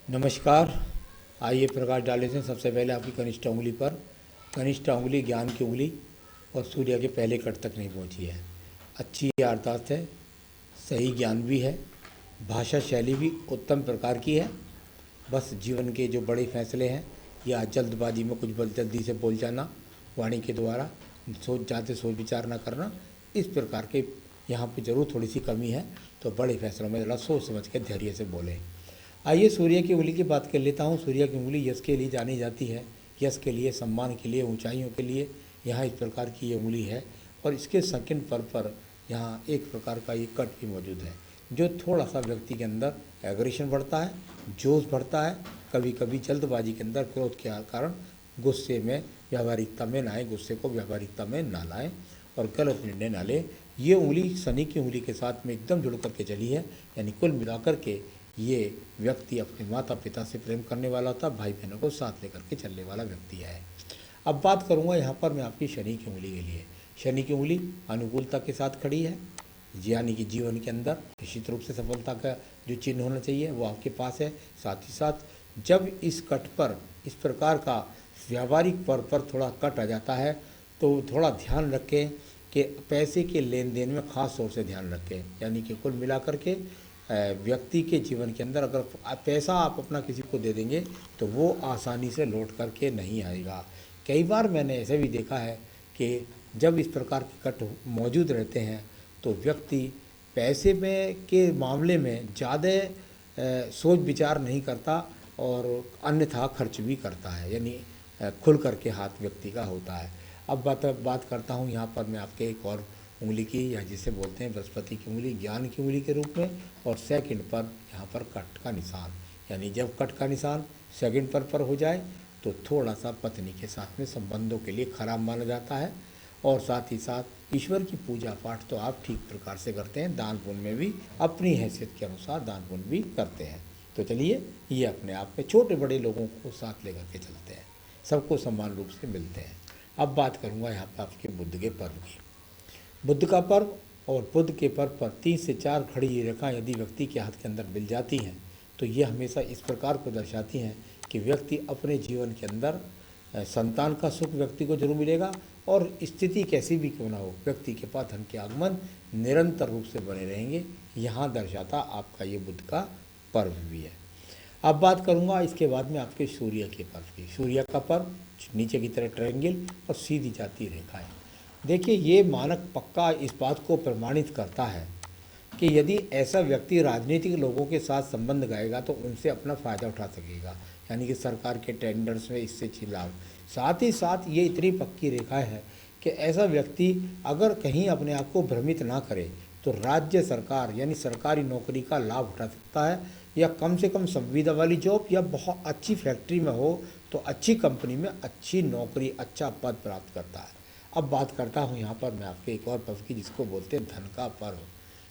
नमस्कार। आइए प्रकाश डाले से सबसे पहले आपकी कनिष्ठ उंगली पर। कनिष्ठ उंगली ज्ञान की उंगली और सूर्य के पहले कट तक नहीं पहुंची है। अच्छी याददाश्त है, सही ज्ञान भी है, भाषा शैली भी उत्तम प्रकार की है। बस जीवन के जो बड़े फैसले हैं या जल्दबाजी में कुछ जल्दी से बोल जाना, वाणी के द्वारा सोच विचार ना करना, इस प्रकार के यहाँ पे ज़रूर थोड़ी सी कमी है। तो बड़े फैसलों में ज़रा सोच समझ के धैर्य से बोलें। आइए सूर्य की उंगली की बात कर लेता हूँ। सूर्य की उंगली यश के लिए जानी जाती है, यश के लिए, सम्मान के लिए, ऊंचाइयों के लिए यहाँ इस प्रकार की ये उंगली है। और इसके सेकंड पर यहाँ एक प्रकार का ये कट भी मौजूद है, जो थोड़ा सा व्यक्ति के अंदर एग्रेशन बढ़ता है, जोश बढ़ता है। कभी कभी जल्दबाजी के अंदर क्रोध के कारण गुस्से में व्यावहारिकता में ना आए, गुस्से को व्यावहारिकता में ना लाएं और गलत निर्णय ना लें। ये उंगली शनि की उंगली के साथ में एकदम जुड़ करके चली है। यानी कुल मिलाकर के ये व्यक्ति अपने माता पिता से प्रेम करने वाला था, भाई बहनों को साथ लेकर के चलने वाला व्यक्ति है। अब बात करूंगा यहाँ पर मैं आपकी शनि की उंगली के लिए। शनि की उंगली अनुकूलता के साथ खड़ी है, यानी कि जीवन के अंदर निश्चित रूप से सफलता का जो चिन्ह होना चाहिए वो आपके पास है। साथ ही साथ जब इस कट पर इस प्रकार का व्यावहारिक पर थोड़ा कट आ जाता है तो थोड़ा ध्यान रखें कि पैसे के लेन देन में ख़ास तौर से ध्यान रखें। यानी कि कुल मिलाकर के व्यक्ति के जीवन के अंदर अगर पैसा आप अपना किसी को दे देंगे तो वो आसानी से लौट करके नहीं आएगा। कई बार मैंने ऐसे भी देखा है कि जब इस प्रकार के कट मौजूद रहते हैं तो व्यक्ति पैसे में के मामले में ज़्यादा सोच विचार नहीं करता और अन्यथा खर्च भी करता है। यानी खुल करके हाथ व्यक्ति का होता है। अब बात करता हूँ यहाँ पर मैं आपके एक और उंगली की, या जिसे बोलते हैं बृहस्पति की उंगली, ज्ञान की उंगली के रूप में। और सेकंड पर यहाँ पर कट का निशान, यानी जब कट का निशान सेकंड पर हो जाए तो थोड़ा सा पत्नी के साथ में संबंधों के लिए खराब माना जाता है। और साथ ही साथ ईश्वर की पूजा पाठ तो आप ठीक प्रकार से करते हैं, दान पुण्य में भी अपनी हैसियत के अनुसार दान पुण्य भी करते हैं। तो चलिए, ये अपने आप में छोटे बड़े लोगों को साथ लेकर के चलते हैं, सबको समान रूप से मिलते हैं। अब बात करूँगा यहाँ पर आपके बुद्ध के पर्व की। बुद्ध का पर्व और बुद्ध के पर्व पर 3 से 4 खड़ी रेखा यदि व्यक्ति के हाथ के अंदर मिल जाती हैं तो ये हमेशा इस प्रकार को दर्शाती हैं कि व्यक्ति अपने जीवन के अंदर संतान का सुख व्यक्ति को जरूर मिलेगा और स्थिति कैसी भी क्यों ना हो, व्यक्ति के पास धन के आगमन निरंतर रूप से बने रहेंगे। यहाँ दर्शाता आपका ये बुद्ध का पर्व भी है। अब बात करूँगा इसके बाद में आपके सूर्य के पर्व की। सूर्य का पर्व नीचे की तरह ट्रायंगल और सीधी जाती रेखा है। देखिए, ये मानक पक्का इस बात को प्रमाणित करता है कि यदि ऐसा व्यक्ति राजनीतिक लोगों के साथ संबंध गाएगा तो उनसे अपना फ़ायदा उठा सकेगा, यानी कि सरकार के टेंडर्स में इससे लाभ। साथ ही साथ ये इतनी पक्की रेखा है कि ऐसा व्यक्ति अगर कहीं अपने आप को भ्रमित ना करे तो राज्य सरकार यानी सरकारी नौकरी का लाभ उठा सकता है, या कम से कम संविदा वाली जॉब, या बहुत अच्छी फैक्ट्री में हो तो अच्छी कंपनी में अच्छी नौकरी, अच्छा पद प्राप्त करता है। अब बात करता हूँ यहाँ पर मैं आपके एक और पर्व की, जिसको बोलते हैं धन का पर्व।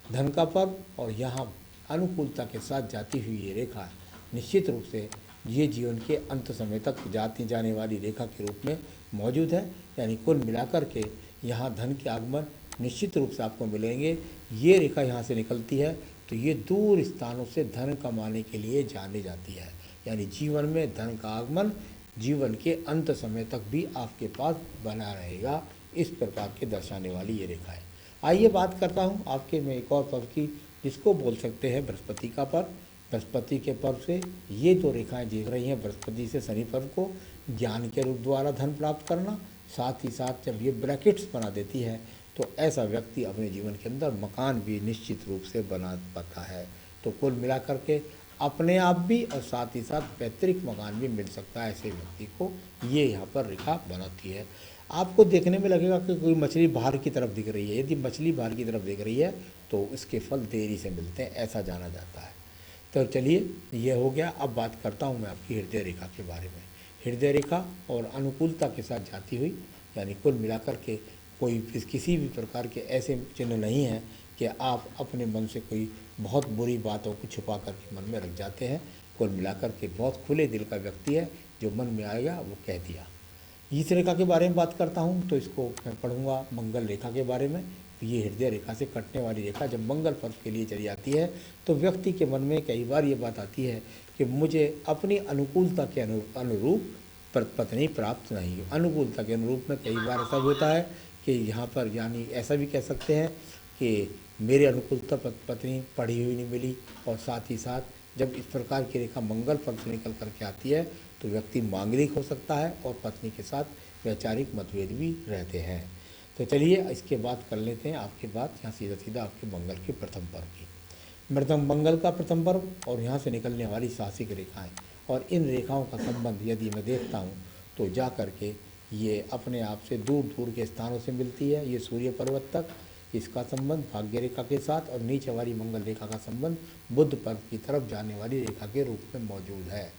धन का पर्व और यहाँ अनुकूलता के साथ जाती हुई ये रेखा निश्चित रूप से ये जीवन के अंत समय तक जाती जाने वाली रेखा के रूप में मौजूद है। यानी कुल मिलाकर के यहाँ धन के आगमन निश्चित रूप से आपको मिलेंगे। ये रेखा यहाँ से निकलती है तो ये दूर स्थानों से धन कमाने के लिए जानी जाती है। यानी जीवन में धन का आगमन जीवन के अंत समय तक भी आपके पास बना रहेगा, इस प्रकार के दर्शाने वाली ये रेखा है। आइए बात करता हूँ आपके में एक और पर्व की, जिसको बोल सकते हैं बृहस्पति का पर्व। बृहस्पति के पर्व से ये दो रेखाएं दिख रही हैं, बृहस्पति से शनि पर्व को ज्ञान के रूप द्वारा धन प्राप्त करना। साथ ही साथ जब ये ब्रैकेट्स बना देती है तो ऐसा व्यक्ति अपने जीवन के अंदर मकान भी निश्चित रूप से बना पाता है। तो कुल मिलाकर के अपने आप भी और साथ ही साथ पैतृक मकान भी मिल सकता है ऐसे व्यक्ति को, ये यहाँ पर रेखा बनाती है। आपको देखने में लगेगा कि कोई मछली बाहर की तरफ दिख रही है। यदि मछली बाहर की तरफ दिख रही है तो इसके फल देरी से मिलते हैं, ऐसा जाना जाता है। तो चलिए, ये हो गया। अब बात करता हूँ मैं आपकी हृदय रेखा के बारे में। हृदय रेखा और अनुकूलता के साथ जाती हुई, यानी कुल मिलाकर के कोई किसी भी प्रकार के ऐसे चिन्ह नहीं हैं कि आप अपने मन से कोई बहुत बुरी बातों को छुपा करके मन में रख जाते हैं। कुल मिलाकर के बहुत खुले दिल का व्यक्ति है, जो मन में आएगा वो कह दिया। इस रेखा के बारे में बात करता हूँ तो इसको मैं पढ़ूंगा मंगल रेखा के बारे में। तो ये हृदय रेखा से कटने वाली रेखा जब मंगल पर्व के लिए चली जाती है तो व्यक्ति के मन में कई बार ये बात आती है कि मुझे अपनी अनुकूलता के अनुरूप पत्नी प्राप्त नहीं हो। अनुकूलता के अनुरूप में कई बार ऐसा होता है कि यहाँ पर यानी ऐसा भी कह सकते हैं कि मेरे अनुकूलता पत्नी पढ़ी हुई नहीं मिली। और साथ ही साथ जब इस प्रकार की रेखा मंगल पर्व से निकल करके आती है तो व्यक्ति मांगलिक हो सकता है और पत्नी के साथ वैचारिक मतभेद भी रहते हैं। तो चलिए इसके बाद कर लेते हैं आपके बात यहाँ सीधा सीधा आपके मंगल के प्रथम पर्व की। मृतम मंगल का प्रथम पर्व और यहाँ से निकलने वाली साहसिक रेखाएं और इन रेखाओं का संबंध यदि मैं देखता हूँ तो जा करके ये अपने आप से दूर दूर के स्थानों से मिलती है। ये सूर्य पर्वत तक इसका संबंध भाग्य रेखा के साथ और नीचे वाली मंगल रेखा का संबंध बुध पर्व की तरफ जाने वाली रेखा के रूप में मौजूद है।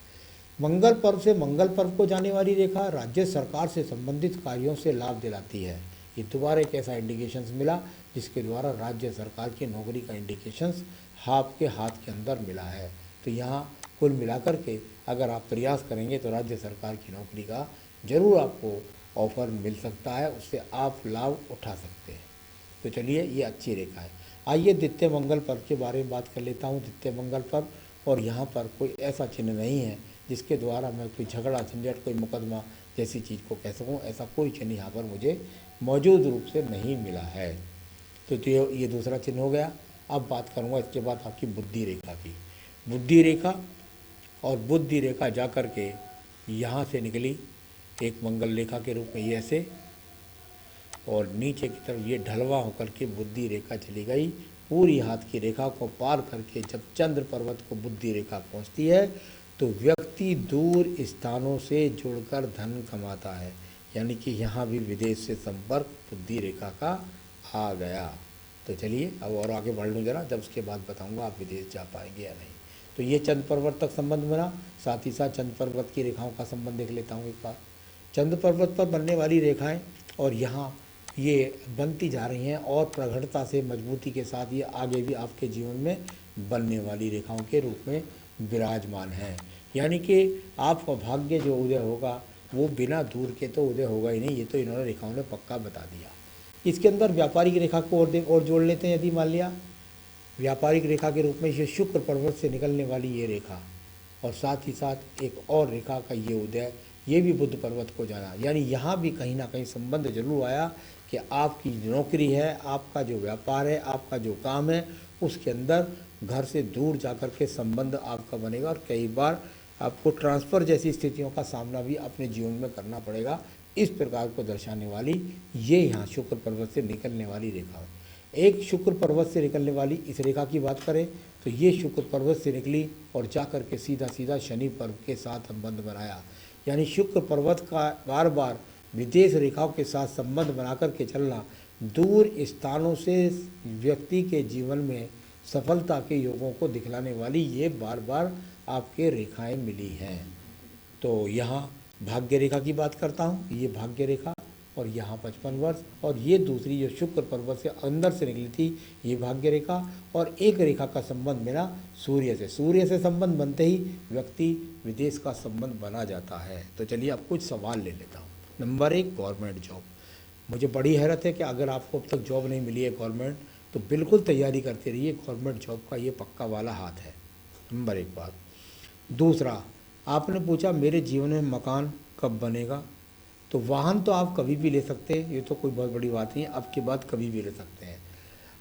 मंगल पर्व से मंगल पर्व को जाने वाली रेखा राज्य सरकार से संबंधित कार्यों से लाभ दिलाती है। ये दोबारा एक ऐसा इंडिकेशंस मिला जिसके द्वारा राज्य सरकार की नौकरी का इंडिकेशंस आपके हाथ के अंदर मिला है। तो यहाँ कुल मिलाकर के अगर आप प्रयास करेंगे तो राज्य सरकार की नौकरी का जरूर आपको ऑफर मिल सकता है, उससे आप लाभ उठा सकते हैं। तो चलिए ये अच्छी रेखा है। आइए द्वितीय मंगल पर्व के बारे में बात कर लेता हूँ। द्वितीय मंगल पर्व और यहाँ पर कोई ऐसा चिन्ह नहीं है जिसके द्वारा मैं कोई झगड़ा झंझट कोई मुकदमा जैसी चीज़ को कह सकूँ, ऐसा कोई चिन्ह यहाँ पर मुझे मौजूद रूप से नहीं मिला है। तो ये दूसरा चिन्ह हो गया। अब बात करूँगा इसके बाद आपकी बुद्धि रेखा की। बुद्धि रेखा और बुद्धि रेखा जा कर के यहाँ से निकली एक मंगल रेखा के रूप में ये ऐसे, और नीचे की तरफ ये ढलवा होकर के बुद्धि रेखा चली गई। पूरी हाथ की रेखा को पार करके जब चंद्र पर्वत को बुद्धि रेखा पहुंचती है तो व्यक्ति दूर स्थानों से जुड़कर धन कमाता है। यानी कि यहाँ भी विदेश से संपर्क बुद्धि रेखा का आ गया। तो चलिए अब और आगे बढ़ लूँ जरा, जब उसके बाद बताऊँगा आप विदेश जा पाएंगे या नहीं। तो ये चंद्र पर्वत तक संबंध बना। साथ ही साथ चंद्र पर्वत की रेखाओं का संबंध देख लेता हूँ एक बार। चंद्र पर्वत पर बनने वाली रेखाएं और यहाँ ये बनती जा रही हैं और प्रगाढ़ता से मजबूती के साथ ये आगे भी आपके जीवन में बनने वाली रेखाओं के रूप में विराजमान है। यानी कि आपका भाग्य जो उदय होगा वो बिना दूर के तो उदय होगा ही नहीं, ये तो इन्होंने रेखाओं ने पक्का बता दिया। इसके अंदर व्यापारिक रेखा को और जोड़ लेते हैं। यदि मान लिया व्यापारिक रेखा के रूप में ये शुक्र पर्वत से निकलने वाली ये रेखा और साथ ही साथ एक और रेखा का ये उदय, ये भी बुध पर्वत को जाना। यानी यहाँ भी कहीं ना कहीं संबंध जरूर आया कि आपकी नौकरी है, आपका जो व्यापार है, आपका जो काम है, उसके अंदर घर से दूर जाकर के संबंध आपका बनेगा और कई बार आपको ट्रांसफ़र जैसी स्थितियों का सामना भी अपने जीवन में करना पड़ेगा। इस प्रकार को दर्शाने वाली ये यहाँ शुक्र पर्वत से निकलने वाली रेखा है। एक शुक्र पर्वत से निकलने वाली इस रेखा की बात करें तो ये शुक्र पर्वत से निकली और जाकर के सीधा सीधा शनि पर्व के साथ संबंध बनाया। यानी शुक्र पर्वत का बार बार विदेश रेखाओं के साथ संबंध बनाकर के चलना दूर स्थानों से व्यक्ति के जीवन में सफलता के योगों को दिखलाने वाली ये बार बार आपके रेखाएं मिली हैं। तो यहाँ भाग्य रेखा की बात करता हूँ, ये भाग्य रेखा और यहाँ 55 वर्ष, और ये दूसरी जो शुक्र पर्वत से अंदर से निकली थी ये भाग्य रेखा, और एक रेखा का संबंध मेरा सूर्य से। सूर्य से संबंध बनते ही व्यक्ति विदेश का संबंध बना जाता है। तो चलिए अब कुछ सवाल ले लेता हूँ। Number 1, government job. मुझे बड़ी हैरत है कि अगर आपको अब तक जॉब नहीं मिली है गवर्नमेंट, तो बिल्कुल तैयारी करते रहिए, गवर्नमेंट जॉब का ये पक्का वाला हाथ है। नंबर 1 बात। दूसरा, आपने पूछा मेरे जीवन में मकान कब बनेगा, तो वाहन तो आप कभी भी ले सकते हैं, ये तो कोई बहुत बड़ी बात नहीं है। अब के बाद कभी भी ले सकते हैं।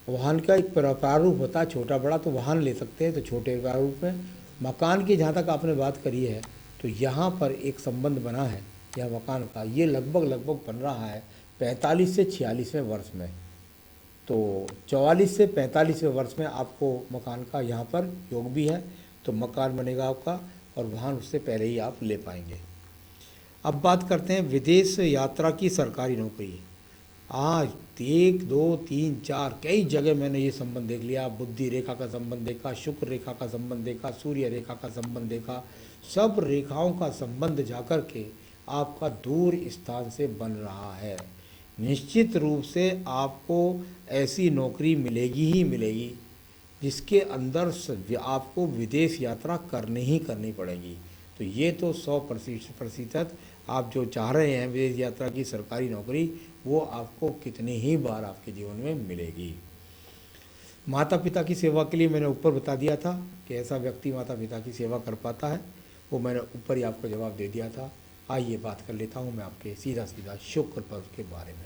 वाहन का एक प्रारूप होता है छोटा बड़ा, तो वाहन ले सकते हैं तो छोटे प्रारूप में। मकान की जहाँ तक आपने बात करी है तो यहाँ पर एक संबंध बना है यह मकान का, ये लगभग बन रहा है 45 से 46वें वर्ष में। तो 44 से 45वें वर्ष में आपको मकान का यहाँ पर योग भी है, तो मकान बनेगा आपका और वाहन उससे पहले ही आप ले पाएंगे। अब बात करते हैं विदेश यात्रा की सरकारी नौकरी। आज 1, 2, 3, 4 कई जगह मैंने ये संबंध देख लिया। बुद्धि रेखा का संबंध देखा, शुक्र रेखा का संबंध देखा, सूर्य रेखा का संबंध देखा। सब रेखाओं का संबंध जाकर के आपका दूर स्थान से बन रहा है। निश्चित रूप से आपको ऐसी नौकरी मिलेगी ही मिलेगी जिसके अंदर आपको विदेश यात्रा करनी ही करनी पड़ेगी। तो ये तो 100% आप जो चाह रहे हैं विदेश यात्रा की सरकारी नौकरी, वो आपको कितनी ही बार आपके जीवन में मिलेगी। माता पिता की सेवा के लिए मैंने ऊपर बता दिया था कि ऐसा व्यक्ति माता पिता की सेवा कर पाता है, वो मैंने ऊपर ही आपको जवाब दे दिया था। आइए बात कर लेता हूँ मैं आपके सीधा सीधा शुक्र पर्व के बारे में।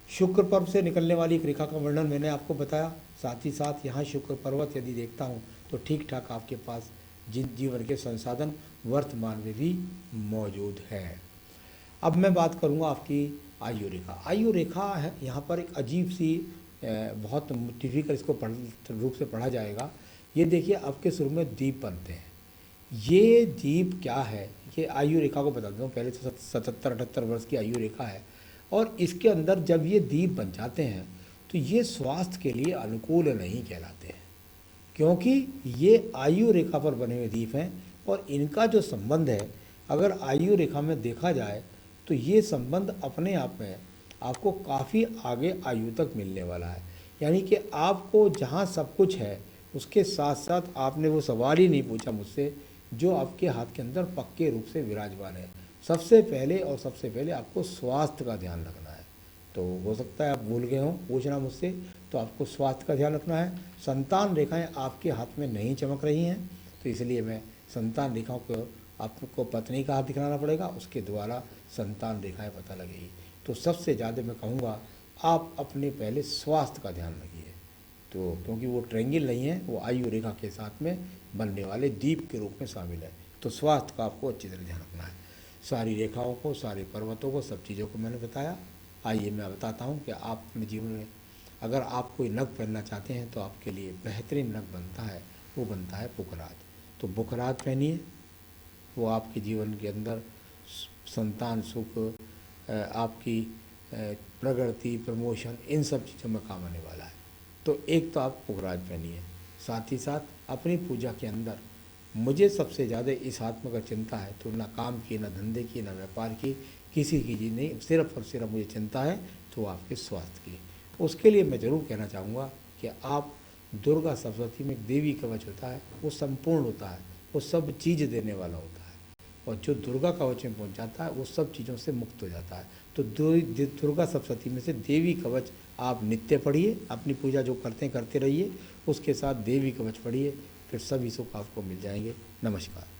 शुक्र पर्व से निकलने वाली एक रेखा का वर्णन मैंने आपको बताया। साथ ही साथ यहाँ शुक्र पर्वत यदि देखता हूँ तो ठीक ठाक आपके पास जीवन के संसाधन वर्तमान में भी मौजूद है। अब मैं बात करूँगा आपकी आयु रेखा। आयु रेखा है यहाँ पर एक अजीब सी बहुत टिपिकल इसको रूप से पढ़ा जाएगा। ये देखिए आपके शुरू में दीप बनते हैं। ये दीप क्या है, ये आयु रेखा को बता देता हूँ। पहले तो 77-78 वर्ष की आयु रेखा है और इसके अंदर जब ये दीप बन जाते हैं तो ये स्वास्थ्य के लिए अनुकूल नहीं कहलाते हैं, क्योंकि ये आयु रेखा पर बने हुए दीप हैं और इनका जो संबंध है अगर आयु रेखा में देखा जाए तो ये संबंध अपने आप में आपको काफ़ी आगे आयु तक मिलने वाला है। यानी कि आपको जहाँ सब कुछ है उसके साथ साथ आपने वो सवाल ही नहीं पूछा मुझसे जो आपके हाथ के अंदर पक्के रूप से विराजमान है। सबसे पहले आपको स्वास्थ्य का ध्यान रखना है। तो हो सकता है आप भूल गए हों पूछना मुझसे, तो आपको स्वास्थ्य का ध्यान रखना है। संतान रेखाएं आपके हाथ में नहीं चमक रही हैं, तो इसलिए मैं संतान रेखाओं को आपको पत्नी का हाथ दिखाना पड़ेगा, उसके द्वारा संतान रेखाएं पता लगेगी। तो सबसे ज़्यादा मैं कहूँगा आप अपने पहले स्वास्थ्य का ध्यान रखिए। तो क्योंकि वो ट्रायंगल नहीं है, वो आयु रेखा के साथ में बनने वाले दीप के रूप में शामिल है। तो स्वास्थ्य का आपको अच्छी तरह ध्यान रखना है। सारी रेखाओं को, सारे पर्वतों को, सब चीज़ों को मैंने बताया। आइए मैं बताता हूँ कि आप अपने जीवन में अगर आप कोई नग पहनना चाहते हैं तो आपके लिए बेहतरीन नग बनता है, वो बनता है पुखराज। तो पुखराज पहनिए, वो आपके जीवन के अंदर संतान सुख, आपकी प्रगति, प्रमोशन, इन सब चीज़ों में काम आने वाला है। तो एक तो आप पुखराज पहनिए। साथ ही साथ अपनी पूजा के अंदर मुझे सबसे ज़्यादा इस हाथ में अगर चिंता है तो ना काम की, ना धंधे की, ना व्यापार की, किसी की चीज़ नहीं, सिर्फ और सिर्फ मुझे चिंता है तो आपके स्वास्थ्य की। उसके लिए मैं ज़रूर कहना चाहूँगा कि आप दुर्गा सप्तशती में एक देवी कवच होता है, वो संपूर्ण होता है, वो सब चीज़ देने वाला होता है और जो दुर्गा कवच में पहुँच जाता है वो सब चीज़ों से मुक्त हो जाता है। तो दुर्गा सप्तशती में से देवी कवच आप नित्य पढ़िए, अपनी पूजा जो करते रहिए, उसके साथ देवी कवच पढ़िए, फिर सभी सुख आपको मिल जाएंगे। नमस्कार।